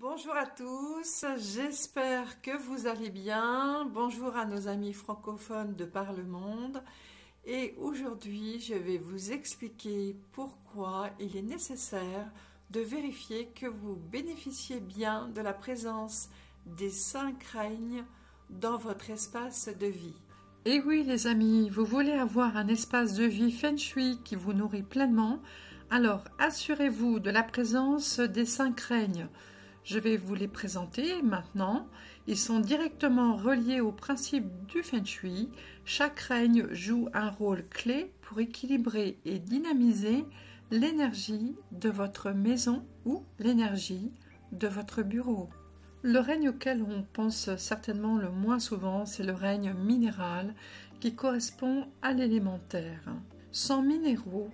Bonjour à tous, j'espère que vous allez bien. Bonjour à nos amis francophones de par le monde. Et aujourd'hui, je vais vous expliquer pourquoi il est nécessaire de vérifier que vous bénéficiez bien de la présence des 5 règnes dans votre espace de vie. Et oui les amis, vous voulez avoir un espace de vie Feng Shui qui vous nourrit pleinement, alors assurez-vous de la présence des 5 règnes. Je vais vous les présenter maintenant. Ils sont directement reliés au principe du Feng Shui. Chaque règne joue un rôle clé pour équilibrer et dynamiser l'énergie de votre maison ou l'énergie de votre bureau. Le règne auquel on pense certainement le moins souvent, c'est le règne minéral qui correspond à l'élémentaire. Sans minéraux,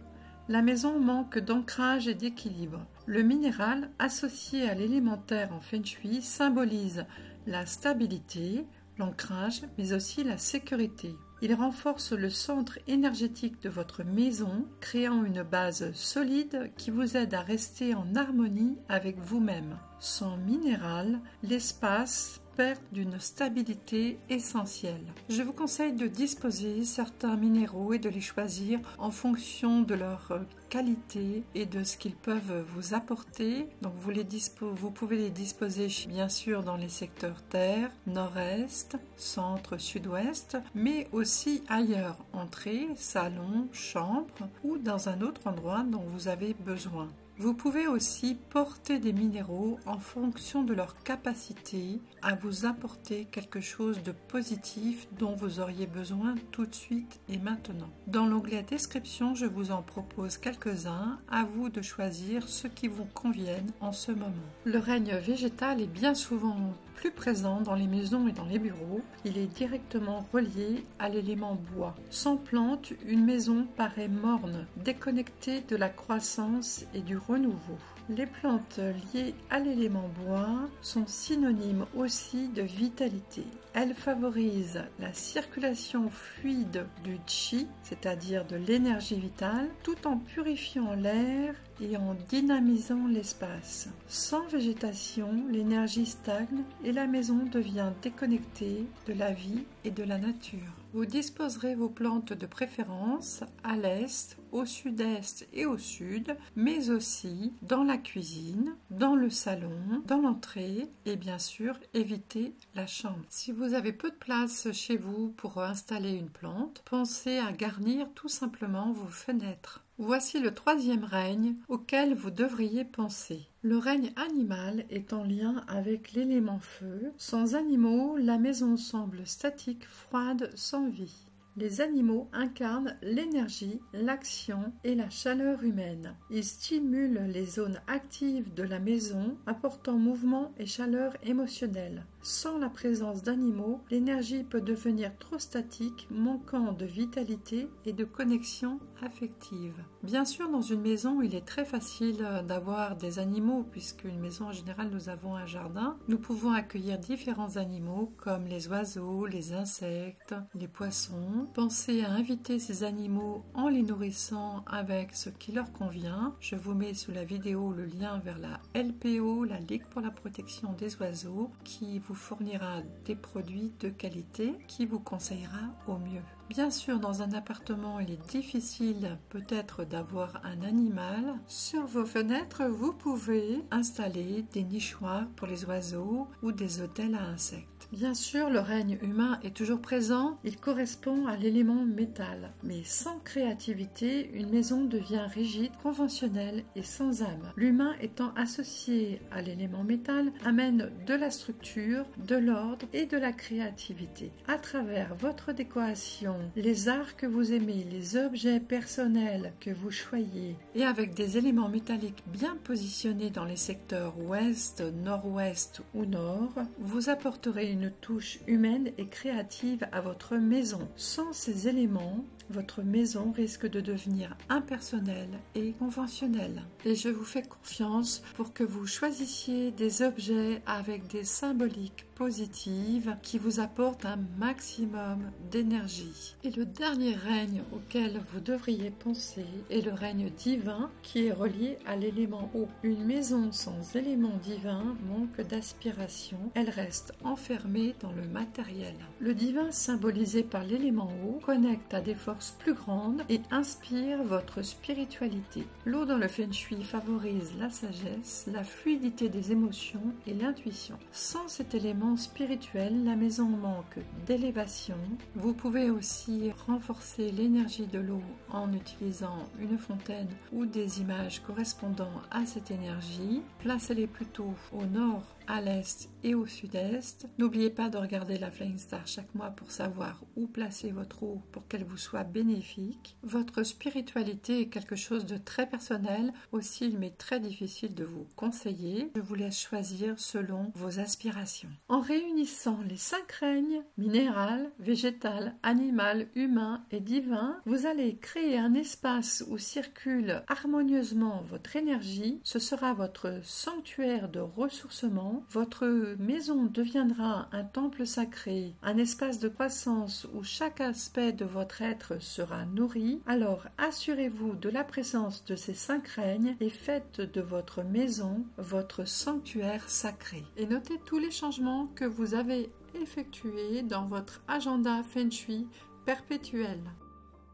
la maison manque d'ancrage et d'équilibre. Le minéral, associé à l'élémentaire en Feng Shui, symbolise la stabilité, l'ancrage, mais aussi la sécurité. Il renforce le centre énergétique de votre maison, créant une base solide qui vous aide à rester en harmonie avec vous-même. Sans minéral, l'espace perd d'une stabilité essentielle. Je vous conseille de disposer certains minéraux et de les choisir en fonction de leur qualité et de ce qu'ils peuvent vous apporter. Donc vous pouvez les disposer bien sûr dans les secteurs terre, nord-est, centre, sud-ouest, mais aussi ailleurs, entrée, salon, chambre ou dans un autre endroit dont vous avez besoin. Vous pouvez aussi porter des minéraux en fonction de leur capacité à vous apporter quelque chose de positif dont vous auriez besoin tout de suite et maintenant. Dans l'onglet description, je vous en propose quelques-uns, à vous de choisir ceux qui vous conviennent en ce moment. Le règne végétal est bien souvent plus présent dans les maisons et dans les bureaux. Il est directement relié à l'élément bois. Sans plantes, une maison paraît morne, déconnectée de la croissance et du renouveau. Les plantes liées à l'élément bois sont synonymes aussi de vitalité. Elles favorisent la circulation fluide du qi, c'est-à-dire de l'énergie vitale, tout en purifiant l'air et en dynamisant l'espace. Sans végétation, l'énergie stagne et la maison devient déconnectée de la vie et de la nature. Vous disposerez vos plantes de préférence à l'est, au sud-est et au sud, mais aussi dans la cuisine, dans le salon, dans l'entrée et bien sûr évitez la chambre. Si vous avez peu de place chez vous pour installer une plante, pensez à garnir tout simplement vos fenêtres. Voici le troisième règne auquel vous devriez penser. Le règne animal est en lien avec l'élément feu. Sans animaux, la maison semble statique, froide, sans vie. Les animaux incarnent l'énergie, l'action et la chaleur humaine. Ils stimulent les zones actives de la maison, apportant mouvement et chaleur émotionnelle. Sans la présence d'animaux, l'énergie peut devenir trop statique, manquant de vitalité et de connexion affective. Bien sûr, dans une maison, il est très facile d'avoir des animaux, puisqu'une maison, en général, nous avons un jardin. Nous pouvons accueillir différents animaux, comme les oiseaux, les insectes, les poissons. Pensez à inviter ces animaux en les nourrissant avec ce qui leur convient. Je vous mets sous la vidéo le lien vers la LPO, la Ligue pour la protection des oiseaux, qui vous fournira des produits de qualité, qui vous conseillera au mieux. Bien sûr, dans un appartement, il est difficile peut-être d'avoir un animal. Sur vos fenêtres, vous pouvez installer des nichoirs pour les oiseaux ou des hôtels à insectes. Bien sûr, le règne humain est toujours présent, il correspond à l'élément métal. Mais sans créativité, une maison devient rigide, conventionnelle et sans âme. L'humain étant associé à l'élément métal amène de la structure, de l'ordre et de la créativité. À travers votre décoration, les arts que vous aimez, les objets personnels que vous choyez et avec des éléments métalliques bien positionnés dans les secteurs ouest, nord-ouest ou nord, vous apporterez une touche humaine et créative à votre maison. Sans ces éléments, votre maison risque de devenir impersonnelle et conventionnelle. Et je vous fais confiance pour que vous choisissiez des objets avec des symboliques positives qui vous apportent un maximum d'énergie. Et le dernier règne auquel vous devriez penser est le règne divin qui est relié à l'élément eau. Une maison sans élément divin manque d'aspiration, elle reste enfermée dans le matériel. Le divin symbolisé par l'élément eau connecte à des forces plus grandes et inspire votre spiritualité. L'eau dans le Feng Shui favorise la sagesse, la fluidité des émotions et l'intuition. Sans cet élément spirituel, la maison manque d'élévation. Vous pouvez aussi renforcer l'énergie de l'eau en utilisant une fontaine ou des images correspondant à cette énergie. Placez-les plutôt au nord, à l'est et au sud-est. N'oubliez pas de regarder la Flying Star chaque mois pour savoir où placer votre eau pour qu'elle vous soit bénéfique. Votre spiritualité est quelque chose de très personnel, aussi il m'est très difficile de vous conseiller. Je vous laisse choisir selon vos aspirations. En réunissant les 5 règnes, minéral, végétal, animal, humain et divin, vous allez créer un espace où circule harmonieusement votre énergie. Ce sera votre sanctuaire de ressourcement. Votre maison deviendra un temple sacré, un espace de croissance où chaque aspect de votre être sera nourri. Alors assurez-vous de la présence de ces 5 règnes et faites de votre maison votre sanctuaire sacré. Et notez tous les changements que vous avez effectués dans votre agenda Feng Shui perpétuel.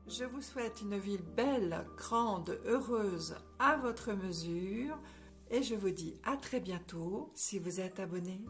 Je vous souhaite une vie belle, grande, heureuse, à votre mesure. Et je vous dis à très bientôt si vous êtes abonné.